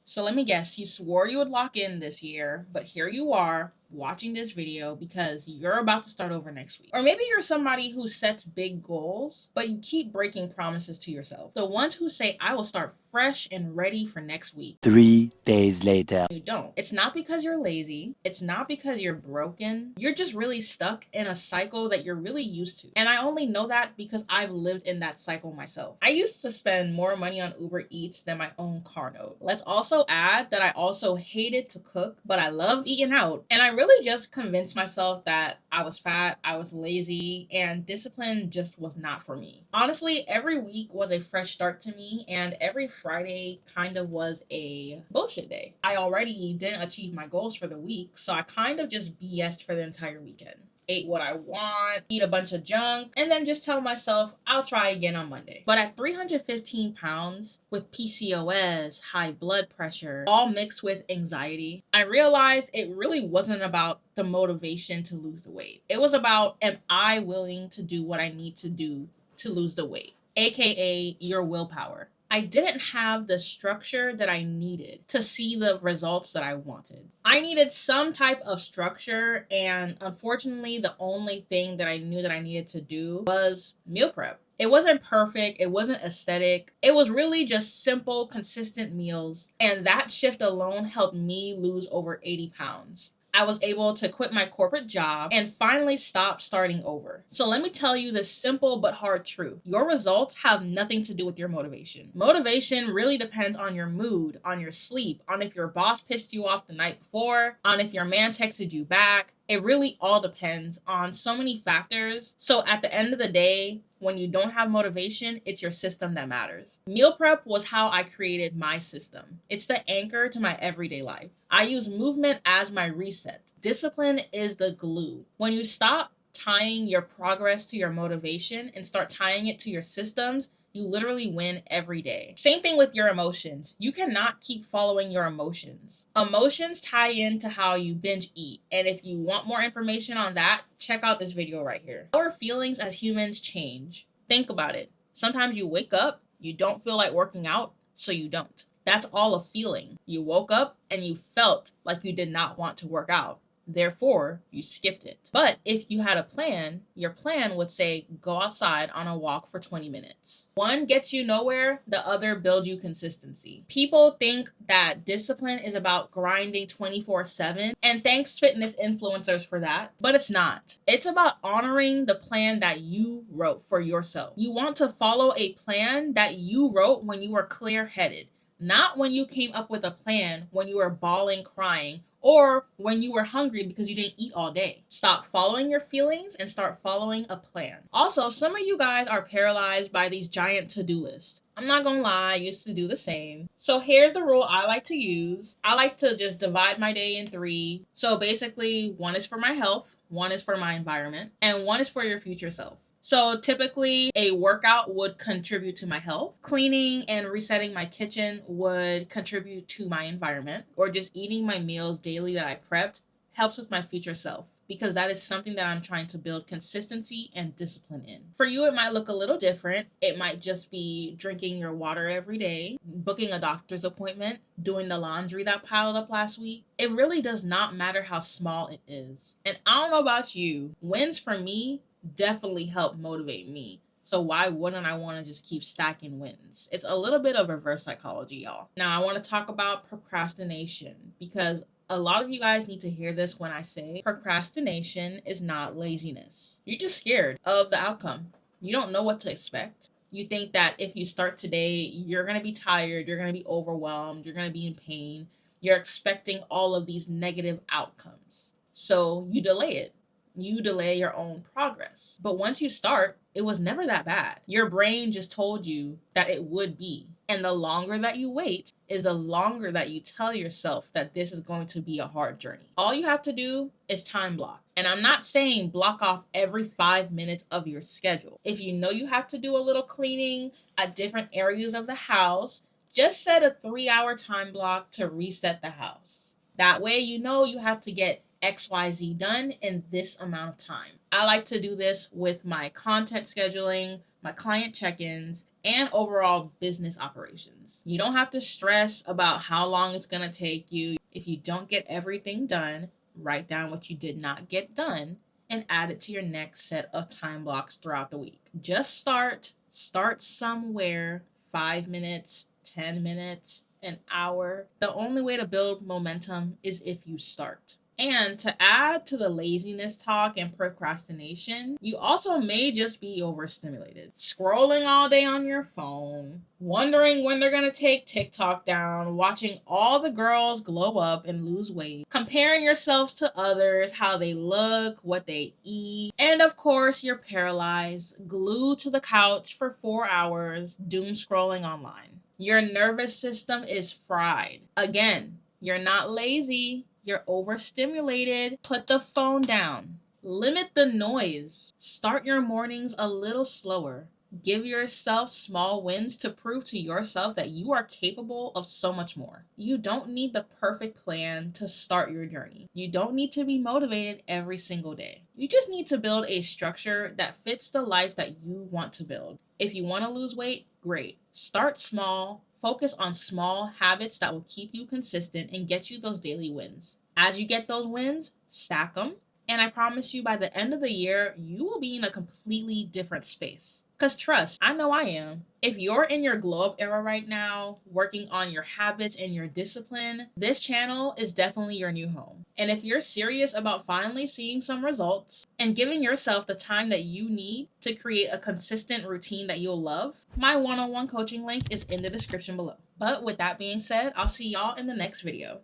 So let me guess, you swore you would lock in this year, but here you are watching this video because you're about to start over next week. Or maybe you're somebody who sets big goals, but you keep breaking promises to yourself. The ones who say, I will start fresh and ready for next week. 3 days later. You don't. It's not because you're lazy. It's not because you're broken. You're just really stuck in a cycle that you're really used to. And I only know that because I've lived in that cycle myself. I used to spend more money on Uber Eats than my own car note. Let's also add that I also hated to cook, but I love eating out. And I really just convinced myself that I was fat, I was lazy, and discipline just was not for me. Honestly, every week was a fresh start to me, and every Friday kind of was a bullshit day. I already didn't achieve my goals for the week, so I kind of just BS'd for the entire weekend. Ate what I want, eat a bunch of junk, and then just tell myself I'll try again on Monday. But at 315 pounds, with PCOS, high blood pressure, all mixed with anxiety, I realized it really wasn't about the motivation to lose the weight. It was about, am I willing to do what I need to do to lose the weight? AKA your willpower. I didn't have the structure that I needed to see the results that I wanted. I needed some type of structure, and unfortunately, the only thing that I knew that I needed to do was meal prep. It wasn't perfect, it wasn't aesthetic. It was really just simple, consistent meals, and that shift alone helped me lose over 80 pounds. I was able to quit my corporate job and finally stop starting over. So let me tell you this simple but hard truth. Your results have nothing to do with your motivation. Motivation really depends on your mood, on your sleep, on if your boss pissed you off the night before, on if your man texted you back. It really all depends on so many factors. So at the end of the day, when you don't have motivation, it's your system that matters. Meal prep was how I created my system. It's the anchor to my everyday life. I use movement as my reset. Discipline is the glue. When you stop tying your progress to your motivation and start tying it to your systems, you literally win every day. Same thing with your emotions. You cannot keep following your emotions. Emotions tie into how you binge eat. And if you want more information on that, check out this video right here. Our feelings as humans change. Think about it. Sometimes you wake up, you don't feel like working out, so you don't. That's all a feeling. You woke up and you felt like you did not want to work out. Therefore, you skipped it. But if you had a plan, your plan would say go outside on a walk for 20 minutes. One gets you nowhere, the other builds you consistency. People think that discipline is about grinding 24/7, and thanks fitness influencers for that, but it's not. It's about honoring the plan that you wrote for yourself. You want to follow a plan that you wrote when you were clear-headed, not when you came up with a plan when you were bawling, crying, or when you were hungry because you didn't eat all day. Stop following your feelings and start following a plan. Also, some of you guys are paralyzed by these giant to-do lists. I'm not gonna lie, I used to do the same. So here's the rule I like to use. I like to just divide my day in three. So basically, one is for my health, one is for my environment, and one is for your future self. So typically a workout would contribute to my health. Cleaning and resetting my kitchen would contribute to my environment, or just eating my meals daily that I prepped helps with my future self, because that is something that I'm trying to build consistency and discipline in. For you, it might look a little different. It might just be drinking your water every day, booking a doctor's appointment, doing the laundry that piled up last week. It really does not matter how small it is. And I don't know about you, wins for me definitely help motivate me. So why wouldn't I want to just keep stacking wins? It's a little bit of reverse psychology, y'all. Now I want to talk about procrastination, because a lot of you guys need to hear this when I say procrastination is not laziness. You're just scared of the outcome. You don't know what to expect. You think that if you start today, you're going to be tired, you're going to be overwhelmed, you're going to be in pain. You're expecting all of these negative outcomes. So you delay it. You delay your own progress. But once you start, it was never that bad. Your brain just told you that it would be. And the longer that you wait is the longer that you tell yourself that this is going to be a hard journey. All you have to do is time block. And I'm not saying block off every 5 minutes of your schedule. If you know you have to do a little cleaning at different areas of the house, just set a 3-hour time block to reset the house. That way you know you have to get XYZ done in this amount of time. I like to do this with my content scheduling, my client check-ins, and overall business operations. You don't have to stress about how long it's going to take you. If you don't get everything done, write down what you did not get done and add it to your next set of time blocks throughout the week. Just start somewhere. 5 minutes, 10 minutes, an hour. The only way to build momentum is if you start. And to add to the laziness talk and procrastination, you also may just be overstimulated. Scrolling all day on your phone, wondering when they're gonna take TikTok down, watching all the girls glow up and lose weight, comparing yourselves to others, how they look, what they eat, and of course, you're paralyzed, glued to the couch for 4 hours, doom scrolling online. Your nervous system is fried. Again, you're not lazy. You're overstimulated. Put the phone down. Limit the noise. Start your mornings a little slower. Give yourself small wins to prove to yourself that you are capable of so much more. You don't need the perfect plan to start your journey. You don't need to be motivated every single day. You just need to build a structure that fits the life that you want to build. If you want to lose weight, great. Start small. Focus on small habits that will keep you consistent and get you those daily wins. As you get those wins, stack them. And I promise you, by the end of the year, you will be in a completely different space. Because trust, I know I am. If you're in your glow up era right now, working on your habits and your discipline, this channel is definitely your new home. And if you're serious about finally seeing some results and giving yourself the time that you need to create a consistent routine that you'll love, my one-on-one coaching link is in the description below. But with that being said, I'll see y'all in the next video.